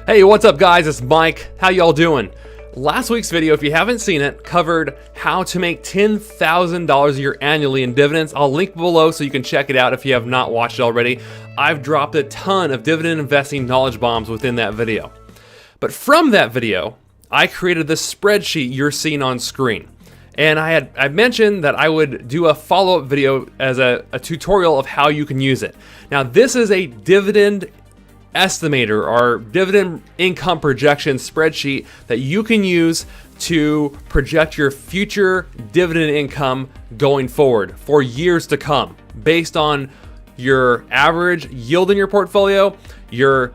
Hey, what's up guys? It's Mike. How y'all doing? Last week's video, if you haven't seen it, covered how to make $10,000 a year annually in dividends. I'll link below so you can check it out if you have not watched it already. I've dropped a ton of dividend investing knowledge bombs within that video. But from that video, I created this spreadsheet you're seeing on screen. And I mentioned that I would do a follow-up video as a tutorial of how you can use it. Now, this is a dividend estimator or dividend income projection spreadsheet that you can use to project your future dividend income going forward for years to come based on your average yield in your portfolio, the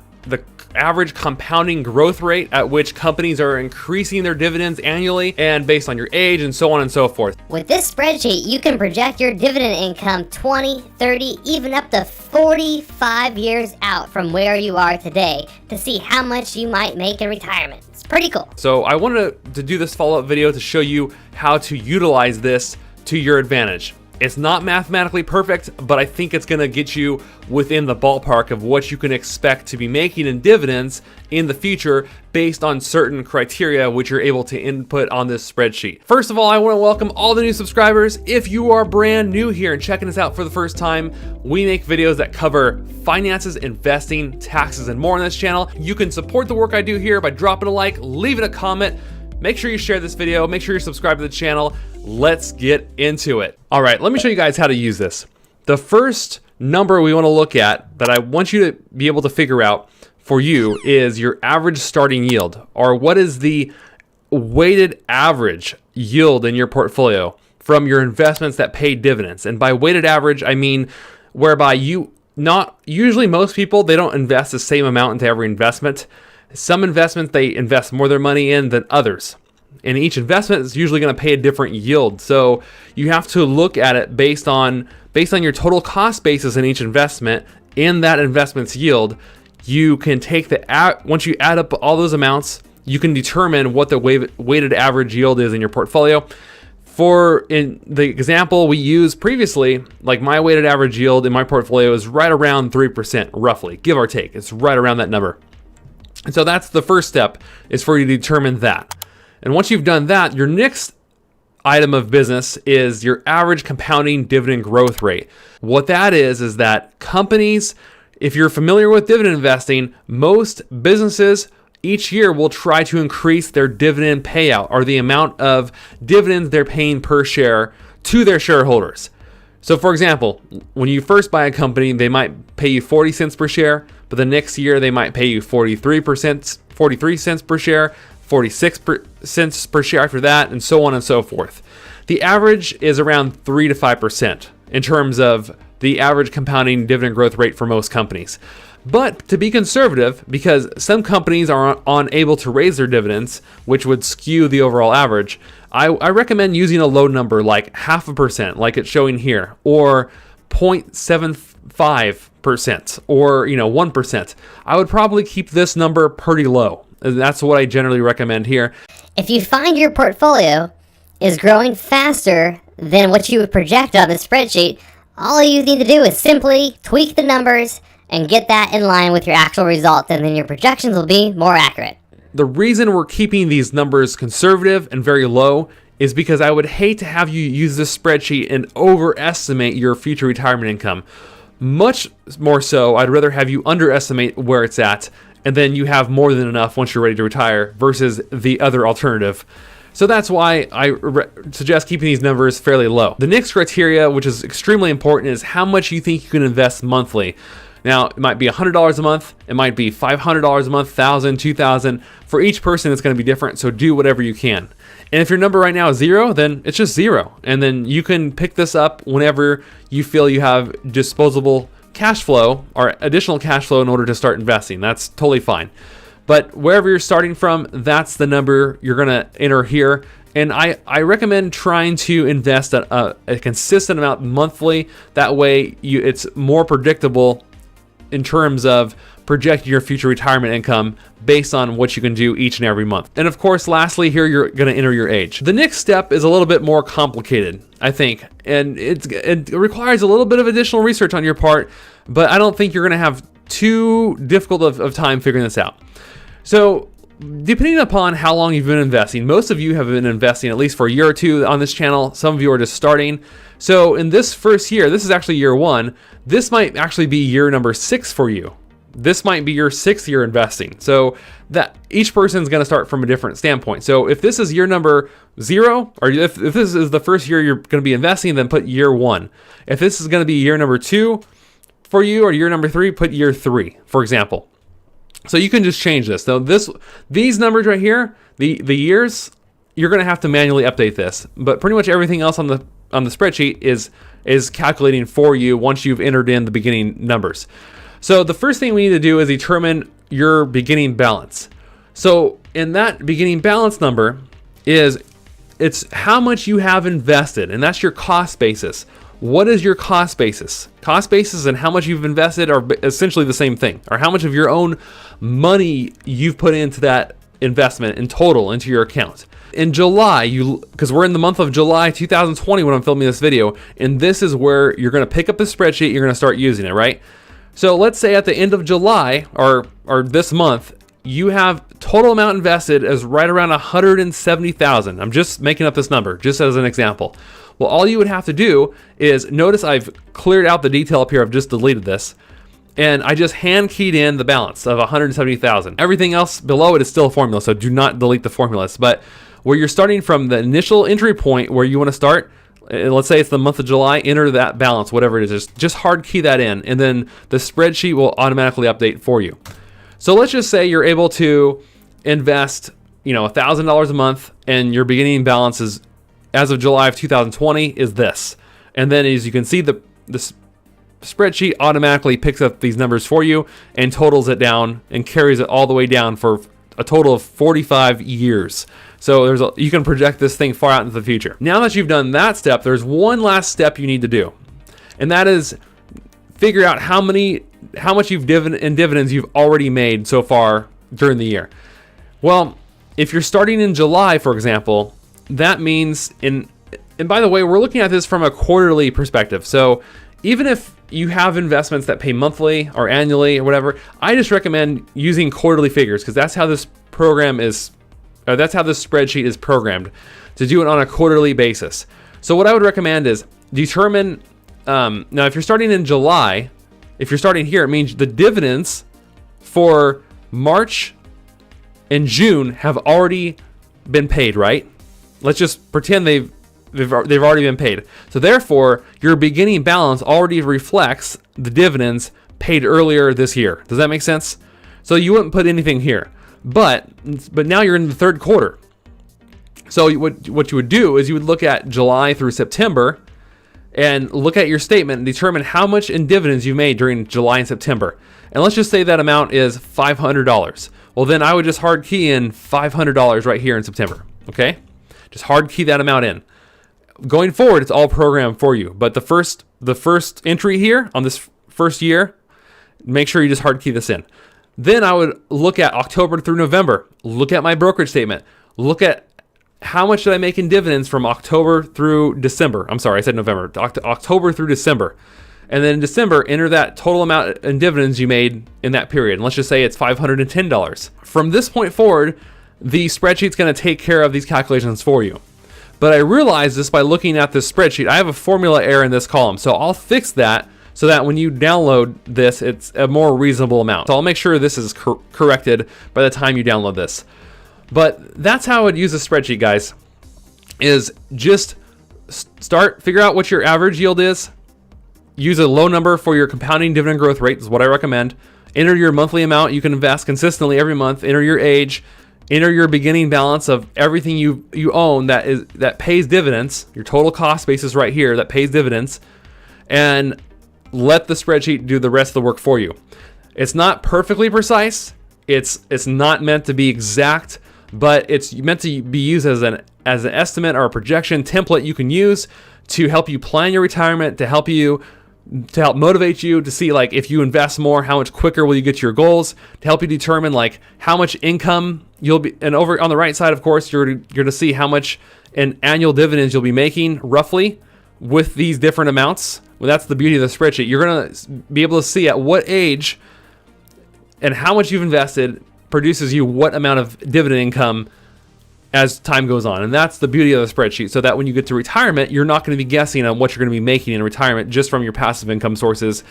average compounding growth rate at which companies are increasing their dividends annually, and based on your age and so on and so forth. With this spreadsheet, you can project your dividend income 20, 30, even up to 45 years out from where you are today to see how much you might make in retirement. It's pretty cool. So I wanted to do this follow-up video to show you how to utilize this to your advantage. It's not mathematically perfect, but I think it's gonna get you within the ballpark of what you can expect to be making in dividends in the future based on certain criteria which you're able to input on this spreadsheet. First of all, I wanna welcome all the new subscribers. If you are brand new here and checking us out for the first time, we make videos that cover finances, investing, taxes, and more on this channel. You can support the work I do here by dropping a like, leaving a comment. Make sure you share this video, make sure you're subscribed to the channel. Let's get into it. All right, let me show you guys how to use this. The first number we want to look at that I want you to be able to figure out for you is your average starting yield, or what is the weighted average yield in your portfolio from your investments that pay dividends. And by weighted average, I mean whereby usually most people, they don't invest the same amount into every investment. Some investments they invest more of their money in than others. And each investment is usually going to pay a different yield. So you have to look at it based on your total cost basis in each investment. In that investment's yield, you can take once you add up all those amounts, you can determine what the weighted average yield is in your portfolio. In the example we used previously, like my weighted average yield in my portfolio is right around 3%, roughly, give or take. It's right around that number. And so that's the first step, is for you to determine that. And once you've done that, your next item of business is your average compounding dividend growth rate. What that is that companies, if you're familiar with dividend investing, most businesses each year will try to increase their dividend payout, or the amount of dividends they're paying per share to their shareholders. So for example, when you first buy a company, they might pay you 40 cents per share, but the next year they might pay you 43 cents per share, 46 cents per share after that, and so on and so forth. The average is around 3 to 5% in terms of the average compounding dividend growth rate for most companies. But to be conservative, because some companies are unable to raise their dividends, which would skew the overall average, I recommend using a low number like 0.5%, like it's showing here, or 0.75%, or 1%. I would probably keep this number pretty low. That's what I generally recommend here. If you find your portfolio is growing faster than what you would project on the spreadsheet, all you need to do is simply tweak the numbers and get that in line with your actual results, and then your projections will be more accurate. The reason we're keeping these numbers conservative and very low is because I would hate to have you use this spreadsheet and overestimate your future retirement income. Much more so, I'd rather have you underestimate where it's at, and then you have more than enough once you're ready to retire, versus the other alternative. So that's why I suggest keeping these numbers fairly low. The next criteria, which is extremely important, is how much you think you can invest monthly. Now, it might be $100 a month, it might be $500 a month, $1,000, $2,000. For each person, it's going to be different, so do whatever you can. And if your number right now is 0, then it's just 0. And then you can pick this up whenever you feel you have disposable cash flow or additional cash flow in order to start investing. That's totally fine. But wherever you're starting from, that's the number you're going to enter here. And I recommend trying to invest a consistent amount monthly. That way it's more predictable in terms of projecting your future retirement income based on what you can do each and every month. And of course, lastly, here you're going to enter your age. The next step is a little bit more complicated, I think, and it requires a little bit of additional research on your part, but I don't think you're going to have too difficult of time figuring this out. So depending upon how long you've been investing, most of you have been investing at least for a year or two on this channel. Some of you are just starting. So in this first year, this is actually year 1. This might actually be year number 6 for you. This might be your 6th year investing. So that each person's going to start from a different standpoint. So if this is year number 0, or if this is the first year you're going to be investing, then put year 1. If this is going to be year number 2 for you, or year number 3, put year 3, for example. So you can just change this. So these numbers right here, the years, you're going to have to manually update this. But pretty much everything else on the spreadsheet is calculating for you once you've entered in the beginning numbers. So the first thing we need to do is determine your beginning balance. So in that beginning balance number it's how much you have invested, and that's your cost basis. What is your cost basis? Cost basis and how much you've invested are essentially the same thing, or how much of your own money you've put into that investment in total into your account. In July, because we're in the month of July 2020 when I'm filming this video, and this is where you're going to pick up the spreadsheet, you're going to start using it, right? So let's say at the end of July, or this month, you have total amount invested as right around 170,000. I'm just making up this number, just as an example. Well, all you would have to do is, notice I've cleared out the detail up here, I've just deleted this, and I just hand keyed in the balance of 170,000. Everything else below it is still a formula, so do not delete the formulas. But where you're starting from the initial entry point where you want to start, let's say it's the month of July, enter that balance, whatever it is, just hard key that in, and then the spreadsheet will automatically update for you. So let's just say you're able to invest, $1,000 a month, and your beginning balance is, as of July of 2020, is this. And then as you can see, the spreadsheet automatically picks up these numbers for you and totals it down and carries it all the way down for a total of 45 years. So you can project this thing far out into the future. Now that you've done that step, there's one last step you need to do. And that is figure out how much in dividends you've already made so far during the year. Well, if you're starting in July, for example, that means and by the way, we're looking at this from a quarterly perspective. So even if you have investments that pay monthly or annually or whatever, I just recommend using quarterly figures, because that's how this that's how this spreadsheet is programmed, to do it on a quarterly basis. So what I would recommend is determine, now if you're starting in July, if you're starting here, it means the dividends for March and June have already been paid, right? Let's just pretend they've already been paid. So therefore, your beginning balance already reflects the dividends paid earlier this year. Does that make sense? So you wouldn't put anything here. But now you're in the third quarter. So what you would do is you would look at July through September and look at your statement and determine how much in dividends you made during July and September. And let's just say that amount is $500. Well, then I would just hard key in $500 right here in September. Okay? Just hard key that amount in. Going forward, it's all programmed for you. But the first entry here on this first year, make sure you just hard key this in. Then I would look at October through November. Look at my brokerage statement. Look at how much did I make in dividends from October through December. I'm sorry, I said November. October through December. And then in December, enter that total amount in dividends you made in that period. And let's just say it's $510. From this point forward, the spreadsheet's going to take care of these calculations for you. But I realized this by looking at this spreadsheet. I have a formula error in this column. So I'll fix that so that when you download this, it's a more reasonable amount. So I'll make sure this is corrected by the time you download this. But that's how I would use a spreadsheet, guys, is just figure out what your average yield is. Use a low number for your compounding dividend growth rate is what I recommend. Enter your monthly amount you can invest consistently every month. Enter your age. Enter your beginning balance of everything you own that pays dividends. Your total cost basis right here that pays dividends. And let the spreadsheet do the rest of the work for you. It's not perfectly precise. It's not meant to be exact, but it's meant to be used as an estimate or a projection template you can use to help you plan your retirement, to help motivate you to see, like, if you invest more, how much quicker will you get to your goals, to help you determine like how much income you'll be, and over on the right side, of course, you're going to see how much in annual dividends you'll be making roughly with these different amounts. Well, that's the beauty of the spreadsheet. You're going to be able to see at what age and how much you've invested produces you what amount of dividend income as time goes on. And that's the beauty of the spreadsheet, so that when you get to retirement, you're not going to be guessing on what you're going to be making in retirement just from your passive income sources,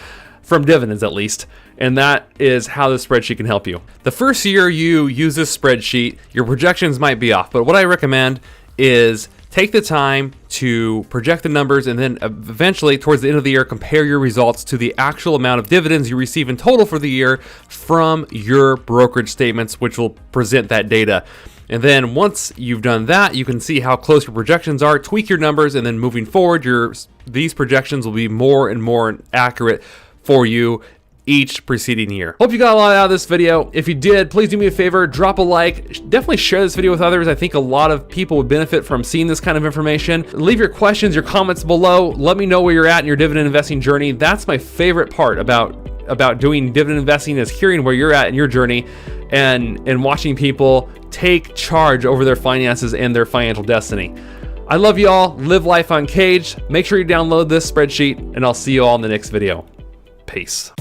from dividends at least. And that is how the spreadsheet can help you. The first year you use this spreadsheet, your projections might be off, but what I recommend is take the time to project the numbers, and then eventually towards the end of the year, compare your results to the actual amount of dividends you receive in total for the year from your brokerage statements, which will present that data. And then once you've done that, you can see how close your projections are, tweak your numbers, and then moving forward, these projections will be more and more accurate for you each preceding year. Hope you got a lot out of this video. If you did, please do me a favor, drop a like, definitely share this video with others. I think a lot of people would benefit from seeing this kind of information. Leave your questions, your comments below. Let me know where you're at in your dividend investing journey. That's my favorite part about doing dividend investing, is hearing where you're at in your journey and watching people take charge over their finances and their financial destiny. I love you all. Live life uncaged. Make sure you download this spreadsheet, and I'll see you all in the next video. Peace.